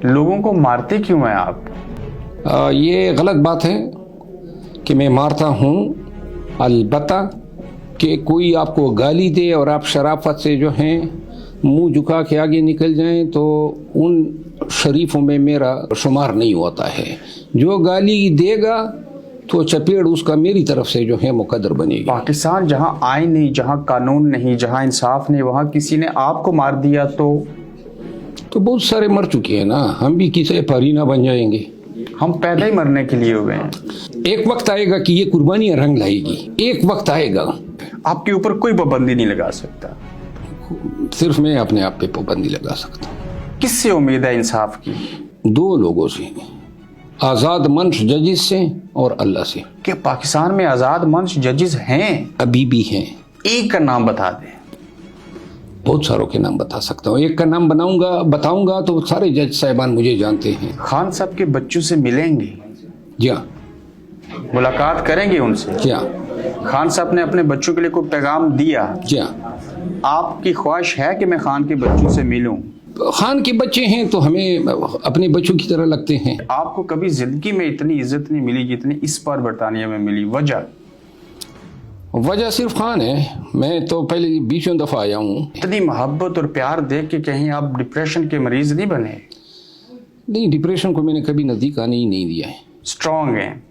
लोगों को मारते क्यों हैं आप? ये गलत बात है कि मैं मारता हूँ। अलबत्ता कि कोई आपको गाली दे और आप शराफत से जो हैं मुंह झुका के आगे निकल जाएं तो उन शरीफों में मेरा शुमार नहीं होता है। जो गाली देगा तो चपेड़ उसका मेरी तरफ से जो है मुकद्दर बनेगी। पाकिस्तान जहाँ आईन नहीं, जहाँ कानून नहीं, जहाँ इंसाफ नहीं, वहाँ किसी ने आपको मार दिया तो बहुत सारे मर चुके हैं ना, हम भी किसी पारी ना बन जाएंगे। हम पैदा ही मरने के लिए हुए हैं। एक वक्त आएगा कि ये कुर्बानियां रंग लाएगी, एक वक्त आएगा। आपके ऊपर कोई पाबंदी नहीं लगा सकता। सिर्फ मैं अपने आप पे पाबंदी लगा सकता हूँ। किससे उम्मीद है इंसाफ की? दो लोगों से, आजाद मंच जजिस से और अल्लाह से। क्या पाकिस्तान में आजाद मंच जजिस हैं? अभी भी हैं। एक का नाम बता दें। बहुत सारों के नाम बता सकता हूँ। एक का नाम बताऊंगा तो सारे जज साहिबान मुझे जानते हैं। खान साहब के बच्चों से मिलेंगे? जी हाँ। मुलाकात करेंगे उनसे? जी हाँ। खान साहब ने अपने बच्चों के लिए कोई पैगाम दिया? जी हाँ। आपकी ख्वाहिश है कि मैं खान के बच्चों से मिलूं? खान के बच्चे हैं तो हमें अपने बच्चों की तरह लगते हैं। आपको कभी जिंदगी में इतनी इज्जत नहीं मिली जितनी इस बार बरतानिया में मिली? वजह सिर्फ खान है। मैं तो पहले 20 दफा आया हूँ। इतनी मोहब्बत और प्यार देख के कहीं आप डिप्रेशन के मरीज नहीं बने? नहीं, डिप्रेशन को मैंने कभी नजदीक आने ही नहीं दिया है। स्ट्रॉन्ग है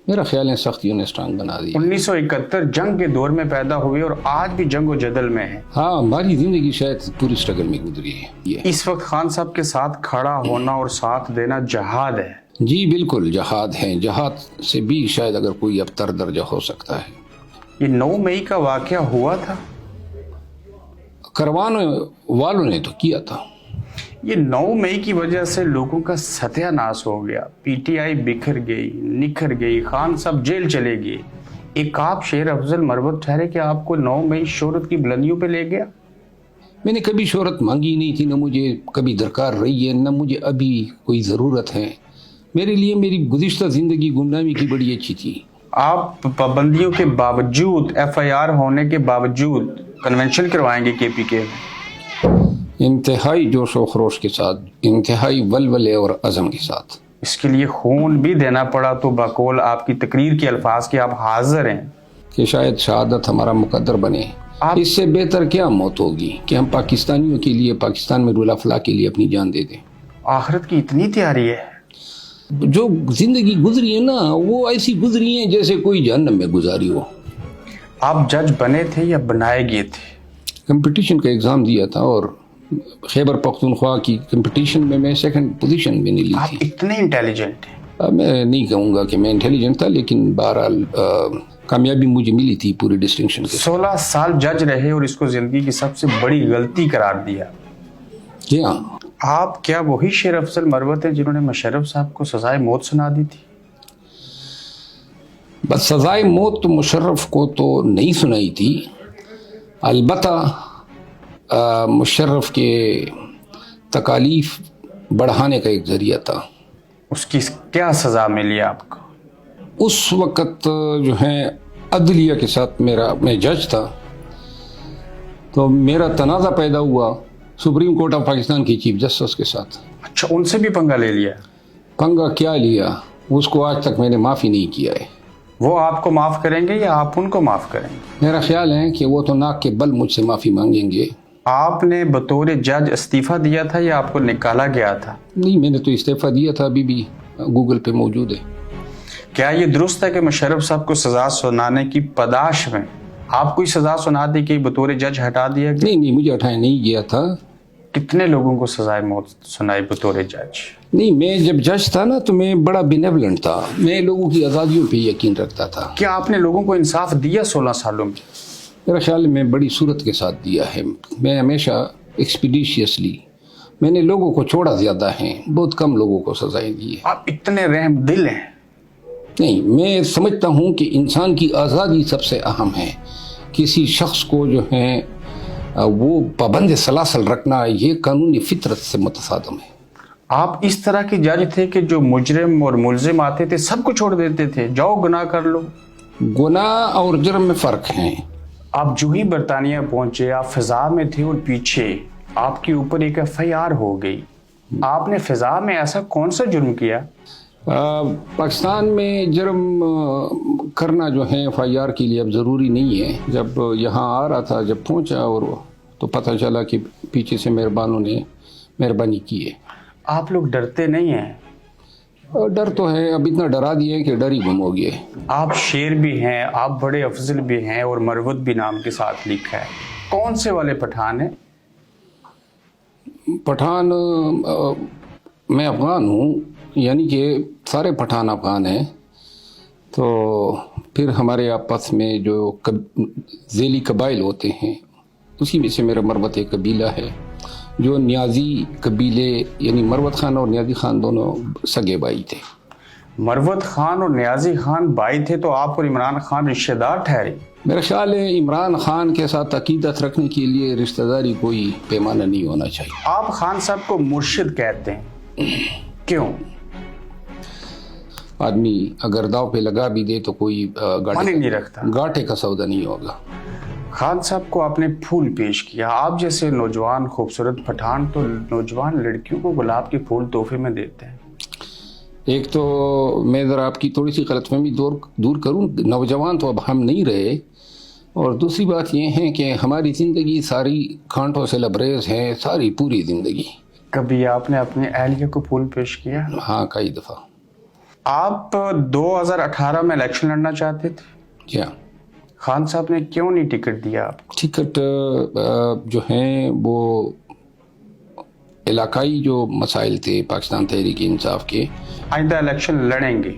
मेरा ख्याल है, सख्तियों ने स्ट्रॉन्ग बना दिया। 1971 जंग के दौर में पैदा हुए और आज भी जंग व जदल में है। हाँ, हमारी जिंदगी शायद पूरी स्ट्रगल में गुजरी है। इस वक्त खान साहब के साथ खड़ा होना और साथ देना जहाद है। जी बिल्कुल जहाद है। जहाद से भी शायद अगर कोई अबतर दर्जा हो सकता है। ये 9 मई का वाकया हुआ था, करवाने वालों ने तो किया था। ये 9 मई की वजह से लोगों का सत्यानाश हो गया। पीटीआई बिखर गई, निखर गई, खान साहब जेल चले गए। एक आप शेर अफजल मरवत ठहरे कि आपको 9 मई शोहरत की बुलंदियों पे ले गया? मैंने कभी शोहरत मांगी नहीं थी, न मुझे कभी दरकार रही है, न मुझे अभी कोई ज़रूरत है। मेरे लिए मेरी गुज़िश्ता ज़िंदगी गुमनामी की बड़ी अच्छी थी। आप पाबंदियों के बावजूद, FIR होने के बावजूद कन्वेंशन करवाएंगे KPK में? इंतहाई जोश व खरोश के साथ, इंतहाई वलवले और अज़म के साथ। इसके लिए खून भी देना पड़ा तो बकौल आपकी तकरीर के अल्फाज के आप हाजिर हैं कि शायद शहादत हमारा मुकद्दर बने। इससे बेहतर क्या मौत होगी कि हम पाकिस्तानियों के लिए, पाकिस्तान में रुला फला के लिए अपनी जान दे दें। आखिरत की इतनी तैयारी है? जो जिंदगी गुजरी है ना, वो ऐसी गुजरी है जैसे कोई जहन्नम में गुजारी हो। आप जज बने थे या बनाए गए थे? कंपटीशन का एग्जाम दिया था और खैबर पख्तूनख्वा की कंपटीशन में मैं सेकंड पोजीशन में नहीं ली थी। आप इतने इंटेलिजेंट हैं? मैं नहीं कहूँगा कि मैं इंटेलिजेंट था, लेकिन बहरहाल कामयाबी मुझे मिली थी पूरी डिस्टिंक्शन के। 16 साल जज रहे और इसको जिंदगी की सबसे बड़ी गलती करार दिया। जी हाँ। आप क्या वही शेर अफजल मरवत हैं जिन्होंने मुशर्रफ साहब को सजाए मौत सुना दी थी? बस सजाए मौत तो मुशर्रफ को तो नहीं सुनाई थी, अलबत्ता मुशर्रफ के तकालीफ बढ़ाने का एक जरिया था। उसकी क्या सज़ा मिली आपको? उस वक़्त जो है अदलिया के साथ मैं जज था, तो मेरा तनाज़ा पैदा हुआ सुप्रीम कोर्ट ऑफ पाकिस्तान की चीफ जस्टिस के साथ। अच्छा, उनसे भी पंगा ले लिया? पंगा क्या लिया, उसको आज तक मैंने माफ़ी नहीं किया है। वो आपको माफ़ करेंगे या आप उनको माफ़ करेंगे? मेरा ख्याल है कि वो तो नाक के बल मुझसे माफ़ी मांगेंगे। आपने बतौर जज इस्तीफ़ा दिया था या आपको निकाला गया था? नहीं, मैंने तो इस्तीफ़ा दिया था, अभी भी गूगल पे मौजूद है। क्या ये दुरुस्त है कि मुशर्रफ साहब को सज़ा सुनाने की पदाश में आप कोई सज़ा सुना दी कि बतौर जज हटा दिया गया? नहीं, मुझे हटाया नहीं गया था। कितने लोगों को सजाए मौत सुनाई बतौर जज? नहीं, मैं जब जज था ना तो मैं बड़ा बेनेवलेंट था, मैं लोगों की आज़ादियों पे यकीन रखता था। क्या आपने लोगों को इंसाफ दिया 16 सालों में? मेरा ख्याल में बड़ी सूरत के साथ दिया है। मैं हमेशा एक्सपीडिशियसली, मैंने लोगों को छोड़ा ज़्यादा है, बहुत कम लोगों को सजाएं दी है। आप इतने रहम दिल हैं? नहीं, मैं समझता हूँ कि इंसान की आज़ादी सबसे अहम है। किसी शख्स को जो है वो पाबंद सलासल रखना, ये कानूनी फितरत से मुतसादम है। आप इस तरह के जज थे कि जो मुजरिम और मुलजिम आते थे सबको छोड़ देते थे, जाओ गुनाह कर लो। गुनाह और जुर्म में फ़र्क है। आप जो ही बरतानिया पहुंचे, आप फिजा में थे और पीछे आपके ऊपर एक FIR हो गई। آپ نے فضا میں ایسا کون سا جرم کیا؟ پاکستان میں جرم کرنا جو ہے FIR کے لیے اب ضروری نہیں ہے. جب یہاں آ رہا تھا، جب پہنچا اور تو پتہ چلا کہ پیچھے سے مہربانوں نے مہربانی کی ہے. آپ لوگ ڈرتے نہیں ہیں؟ ڈر تو ہے، اب اتنا ڈرا دیا ہے کہ ڈر ہی گم ہو گیا ہے. آپ شیر بھی ہیں، آپ بڑے افضل بھی ہیں اور مروت بھی نام کے ساتھ لکھا ہے. کون سے والے پٹھان ہیں؟ پٹھان میں افغان ہوں، یعنی کہ سارے پٹھان افغان ہیں. تو پھر ہمارے آپس میں جو ذیلی قبائل ہوتے ہیں، اسی میں سے میرا مروت ایک قبیلہ ہے جو نیازی قبیلے، یعنی مروت خان اور نیازی خان دونوں سگے بھائی تھے. مروت خان اور نیازی خان بھائی تھے تو آپ اور عمران خان رشتہ دار ٹھہرے؟ میرا خیال ہے عمران خان کے ساتھ عقیدت رکھنے کے لیے رشتہ داری کوئی پیمانہ نہیں ہونا چاہیے. آپ خان صاحب کو مرشد کہتے ہیں، کیوں؟ آدمی اگر داؤ پہ لگا بھی دے تو کوئی مانی نہیں رکھتا، گاٹھے کا سودا نہیں ہوگا. خان صاحب کو آپ نے پھول پیش کیا. آپ جیسے نوجوان خوبصورت پٹھان تو نوجوان لڑکیوں کو گلاب کے پھول تحفے میں دیتے ہیں. ایک تو میں ذرا آپ کی تھوڑی سی غلط فہمی دور کروں، نوجوان تو اب ہم نہیں رہے، اور دوسری بات یہ ہے کہ ہماری زندگی ساری کانٹوں سے لبریز ہے، ساری پوری زندگی. کبھی آپ نے اپنی اہلیہ کو پھول پیش کیا؟ ہاں، کئی دفعہ. آپ 2018 میں الیکشن لڑنا چاہتے تھے؟ جی ہاں. خان صاحب نے کیوں نہیں ٹکٹ دیا آپ کو؟ ٹکٹ جو ہیں وہ علاقائی جو مسائل تھے پاکستان تحریک انصاف کے. آئندہ الیکشن لڑیں گے؟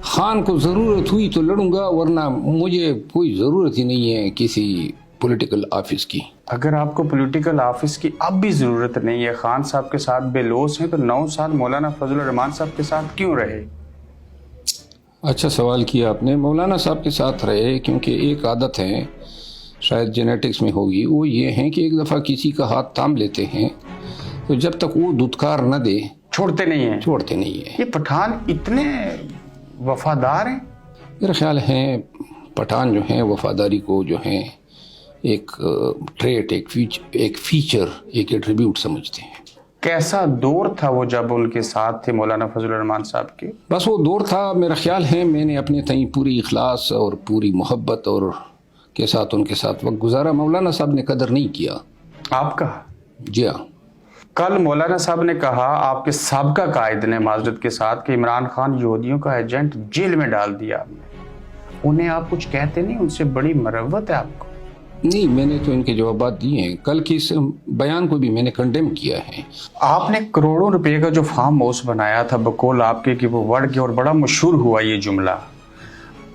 خان کو ضرورت ہوئی تو لڑوں گا، ورنہ مجھے کوئی ضرورت ہی نہیں ہے کسی پولیٹیکل آفس کی. اگر آپ کو پولیٹیکل آفس کی اب بھی ضرورت نہیں ہے، خان صاحب کے ساتھ بے لوث ہیں، تو 9 سال مولانا فضل الرحمان صاحب کے ساتھ کیوں رہے؟ اچھا سوال کیا آپ نے. مولانا صاحب کے ساتھ رہے کیونکہ ایک عادت ہے، شاید جینیٹکس میں ہوگی، وہ یہ ہے کہ ایک دفعہ کسی کا ہاتھ تھام لیتے ہیں تو جب تک وہ دھتکار نہ دے چھوڑتے نہیں ہیں. یہ پٹھان اتنے وفادار ہیں؟ میرا خیال ہے پٹھان جو ہیں وفاداری کو جو ہیں ایک ٹریٹ، ایک فیچر، ایک ایٹریبیوٹ سمجھتے ہیں. کیسا دور تھا وہ جب ان کے ساتھ تھے مولانا فضل الرحمان صاحب کے؟ بس وہ دور تھا، میرا خیال ہے میں نے اپنے تئیں پوری اخلاص اور پوری محبت اور کے ساتھ ان کے ساتھ وقت گزارا. مولانا صاحب نے قدر نہیں کیا. آپ کا؟ جی ہاں. کل مولانا صاحب نے کہا آپ کے سابقہ قائد نے معذرت کے ساتھ کہ عمران خان یہودیوں کا ایجنٹ جیل میں ڈال دیا. انہیں آپ کچھ کہتے نہیں؟ ان سے بڑی مروت ہے آپ کو؟ نہیں، میں نے تو ان کے جوابات دیے ہیں. کل کی اس بیان کو بھی میں نے کنڈیم کیا ہے. آپ نے کروڑوں روپے کا جو فارم ہاؤس بنایا تھا بقول آپ کے کہ وہ وڑ گیا اور بڑا مشہور ہوا یہ جملہ.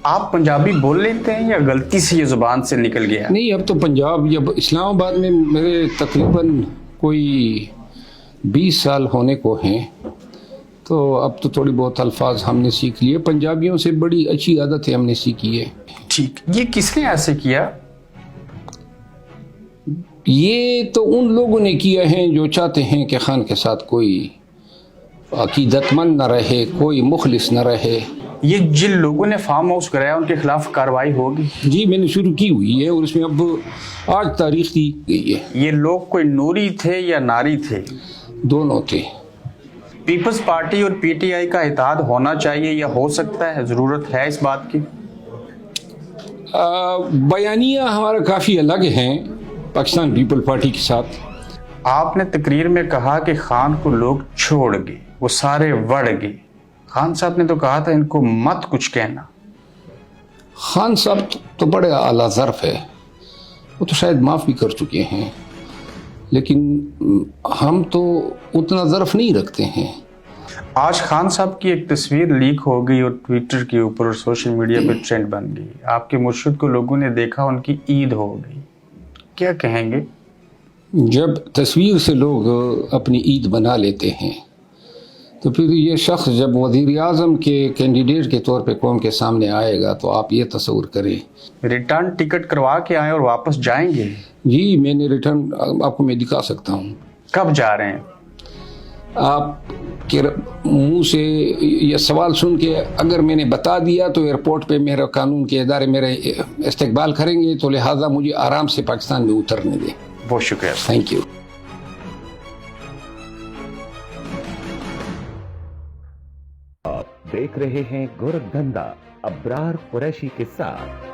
آپ پنجابی بول لیتے ہیں یا غلطی سے یہ زبان سے نکل گیا؟ نہیں، اب تو پنجاب یا اسلام آباد میں میرے تقریباً کوئی 20 سال ہونے کو ہیں، تو اب تو تھوڑی بہت الفاظ ہم نے سیکھ لیے. پنجابیوں سے بڑی اچھی عادت ہے ہم نے سیکھی ہے. ٹھیک، یہ کس نے ایسے کیا؟ یہ تو ان لوگوں نے کیا ہے جو چاہتے ہیں کہ خان کے ساتھ کوئی عقیدت مند نہ رہے، کوئی مخلص نہ رہے. یہ جن لوگوں نے فارم ہاؤس کرایا ان کے خلاف کارروائی ہوگی؟ جی میں نے شروع کی ہوئی ہے اور اس میں اب آج تاریخ دی گئی ہے. یہ لوگ کوئی نوری تھے یا ناری تھے؟ دونوں تھے. پیپلز پارٹی اور PTI کا اتحاد ہونا چاہیے یا ہو سکتا ہے؟ ضرورت ہے اس بات کی؟ بیانیہ ہمارا کافی الگ ہیں پاکستان پیپل پارٹی کے ساتھ. آپ نے تقریر میں کہا کہ خان کو لوگ چھوڑ گئے، وہ سارے وڑ گئے. خان صاحب نے تو کہا تھا ان کو مت کچھ کہنا. خان صاحب تو بڑے اعلیٰ ظرف ہے، وہ تو شاید معاف بھی کر چکے ہیں، لیکن ہم تو اتنا ظرف نہیں رکھتے ہیں. آج خان صاحب کی ایک تصویر لیک ہو گئی اور ٹویٹر کے اوپر اور سوشل میڈیا پہ ٹرینڈ بن گئی. آپ کے مرشد کو لوگوں نے دیکھا، ان کی عید ہو گئی. کیا کہیں گے؟ جب تصویر سے لوگ اپنی عید بنا لیتے ہیں تو پھر یہ شخص جب وزیر اعظم کے کینڈیڈیٹ کے طور پہ قوم کے سامنے آئے گا تو آپ یہ تصور کریں. ریٹرن ٹکٹ کروا کے آئیں اور واپس جائیں گے؟ جی میں نے ریٹرن آپ کو میں دکھا سکتا ہوں. کب جا رہے ہیں؟ آپ کے منہ سے یہ سوال سن کے اگر میں نے بتا دیا تو ایئرپورٹ پہ میرا قانون کے ادارے میرے استقبال کریں گے، تو لہٰذا مجھے آرام سے پاکستان میں اترنے دیں. بہت شکریہ. Thank you. देख रहे हैं गोरखधंधा अब्रार कुरैशी के साथ।